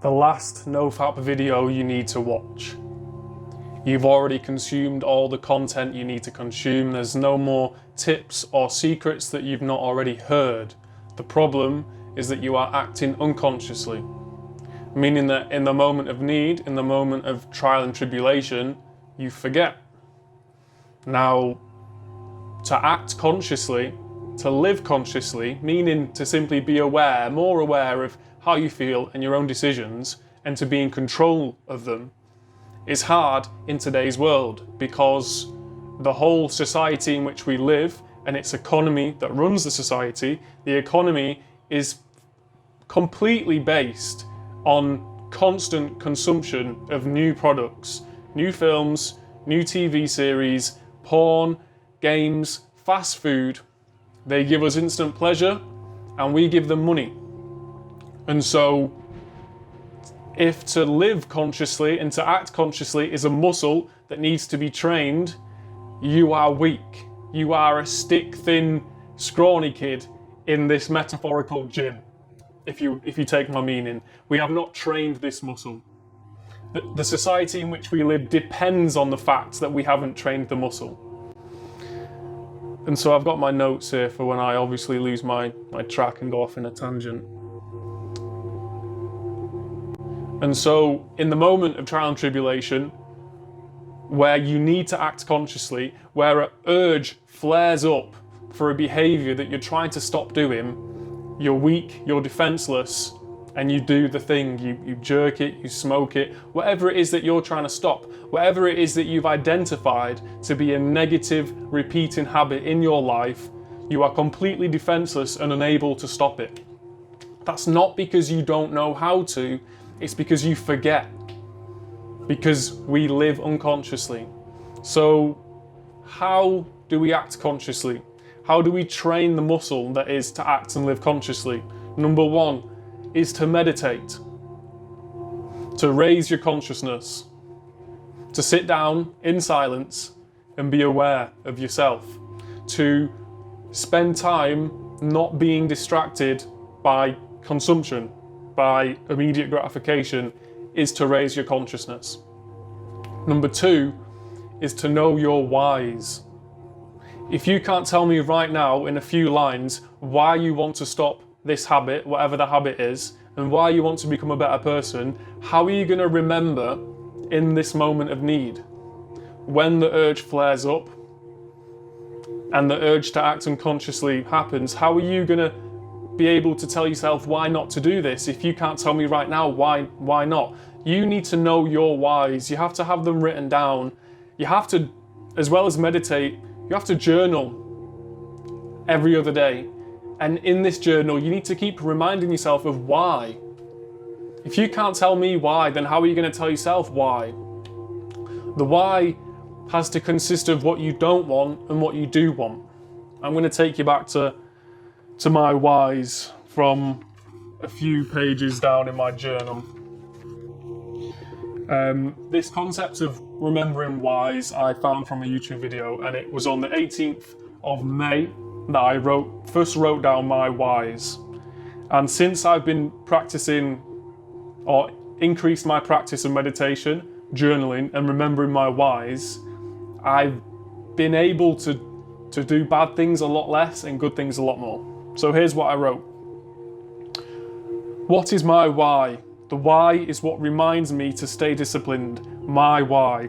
The last NoFap video you need to watch. You've already consumed all the content you need to consume. There's no more tips or secrets that you've not already heard. The problem is that you are acting unconsciously, meaning that in the moment of need, in the moment of trial and tribulation, you forget. Now, to act consciously, to live consciously, meaning to simply be aware, more aware of how you feel and your own decisions, and to be in control of them, is hard in today's world because the whole society in which we live and its economy that runs the society, the economy is completely based on constant consumption of new products, new films, new TV series, porn, games, fast food. They give us instant pleasure and we give them money. And so if to live consciously and to act consciously is a muscle that needs to be trained, you are weak. You are a stick-thin, scrawny kid in this metaphorical gym, if you take my meaning. We have not trained this muscle. The society in which we live depends on the fact that we haven't trained the muscle. And so I've got my notes here for when I obviously lose my track and go off in a tangent. And so in the moment of trial and tribulation, where you need to act consciously, where an urge flares up for a behavior that you're trying to stop doing, you're weak, you're defenseless, and you do the thing. You jerk it, you smoke it, whatever it is that you're trying to stop, whatever it is that you've identified to be a negative repeating habit in your life, you are completely defenseless and unable to stop it. That's not because you don't know how to, it's because you forget. Because we live unconsciously. So how do we act consciously? How do we train the muscle that is to act and live consciously? Number one is to meditate, to raise your consciousness, to sit down in silence and be aware of yourself, to spend time not being distracted by consumption, by immediate gratification, is to raise your consciousness. Number two is to know your whys. If you can't tell me right now in a few lines why you want to stop this habit, whatever the habit is, and why you want to become a better person, how are you going to remember in this moment of need? When the urge flares up and the urge to act unconsciously happens, how are you going to be able to tell yourself why not to do this if you can't tell me right now why not? You need to know your whys. You have to have them written down. You have to, as well as meditate, you have to journal every other day. And in this journal, you need to keep reminding yourself of why. If you can't tell me why, then how are you going to tell yourself why? The why has to consist of what you don't want and what you do want. I'm going to take you back to my whys from a few pages down in my journal. This concept of remembering whys I found from a YouTube video, and it was on the 18th of May that I first wrote down my whys. And since I've been practicing or increased my practice of meditation, journaling and remembering my whys, I've been able to do bad things a lot less and good things a lot more. So here's what I wrote. What is my why? The why is what reminds me to stay disciplined. My why.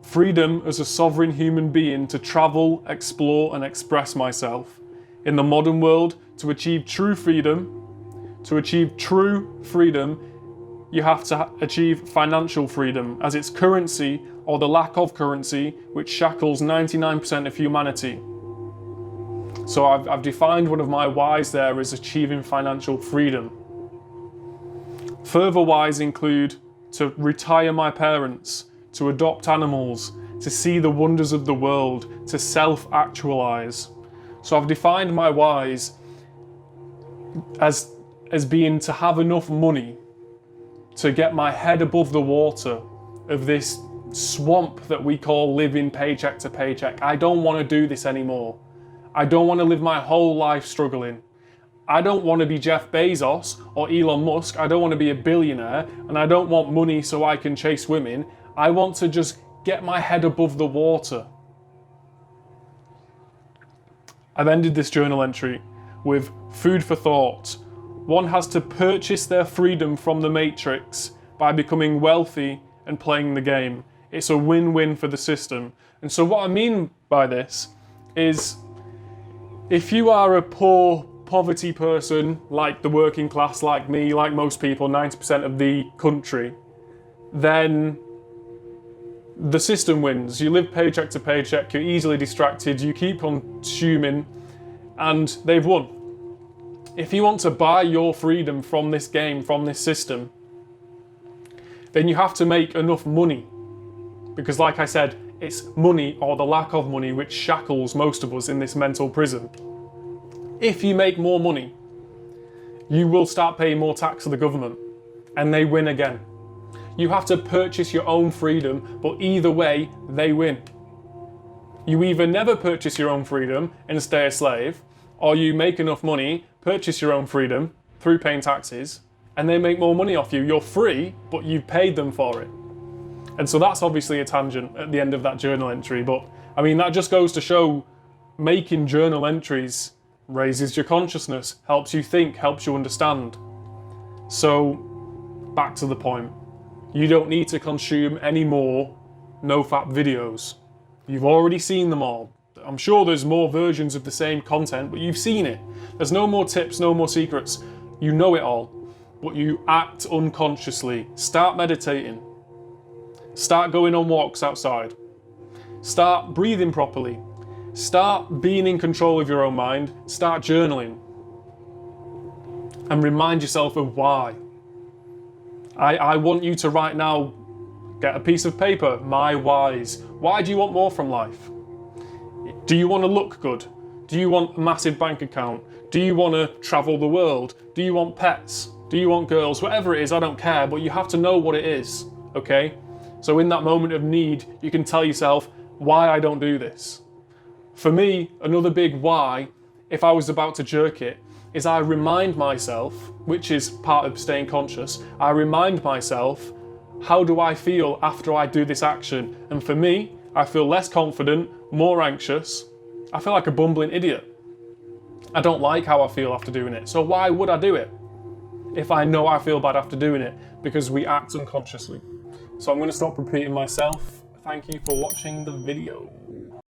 Freedom as a sovereign human being to travel, explore and express myself. In the modern world, to achieve true freedom, you have to achieve financial freedom as its currency or the lack of currency which shackles 99% of humanity. So I've defined one of my whys there as achieving financial freedom. Further whys include to retire my parents, to adopt animals, to see the wonders of the world, to self-actualize. So I've defined my whys as being to have enough money to get my head above the water of this swamp that we call living paycheck to paycheck. I don't want to do this anymore. I don't want to live my whole life struggling. I don't want to be Jeff Bezos or Elon Musk. I don't want to be a billionaire, and I don't want money so I can chase women. I want to just get my head above the water. I've ended this journal entry with food for thought. One has to purchase their freedom from the matrix by becoming wealthy and playing the game. It's a win-win for the system. And so what I mean by this is, if you are a poor poverty person, like the working class, like me, like most people, 90% of the country, then the system wins. You live paycheck to paycheck, you're easily distracted, you keep on consuming, and they've won. If you want to buy your freedom from this game, from this system, then you have to make enough money. Because like I said, it's money or the lack of money which shackles most of us in this mental prison. If you make more money, you will start paying more tax to the government, and they win again. You have to purchase your own freedom, but either way, they win. You either never purchase your own freedom and stay a slave, or you make enough money, purchase your own freedom through paying taxes, and they make more money off you. You're free, but you've paid them for it. And so that's obviously a tangent at the end of that journal entry, but I mean, that just goes to show making journal entries raises your consciousness, helps you think, helps you understand. So, back to the point. You don't need to consume any more no-fap videos. You've already seen them all. I'm sure there's more versions of the same content, but you've seen it. There's no more tips, no more secrets. You know it all, but you act unconsciously. Start meditating. Start going on walks outside. Start breathing properly. Start being in control of your own mind. Start journaling. And remind yourself of why. I want you to right now get a piece of paper, my whys. Why do you want more from life? Do you want to look good? Do you want a massive bank account? Do you want to travel the world? Do you want pets? Do you want girls? Whatever it is, I don't care, but you have to know what it is, okay? So in that moment of need, you can tell yourself why I don't do this. For me, another big why, if I was about to jerk it, is I remind myself, which is part of staying conscious, I remind myself, how do I feel after I do this action? And for me, I feel less confident, more anxious. I feel like a bumbling idiot. I don't like how I feel after doing it. So why would I do it if I know I feel bad after doing it? Because we act unconsciously. So I'm going to stop repeating myself. Thank you for watching the video.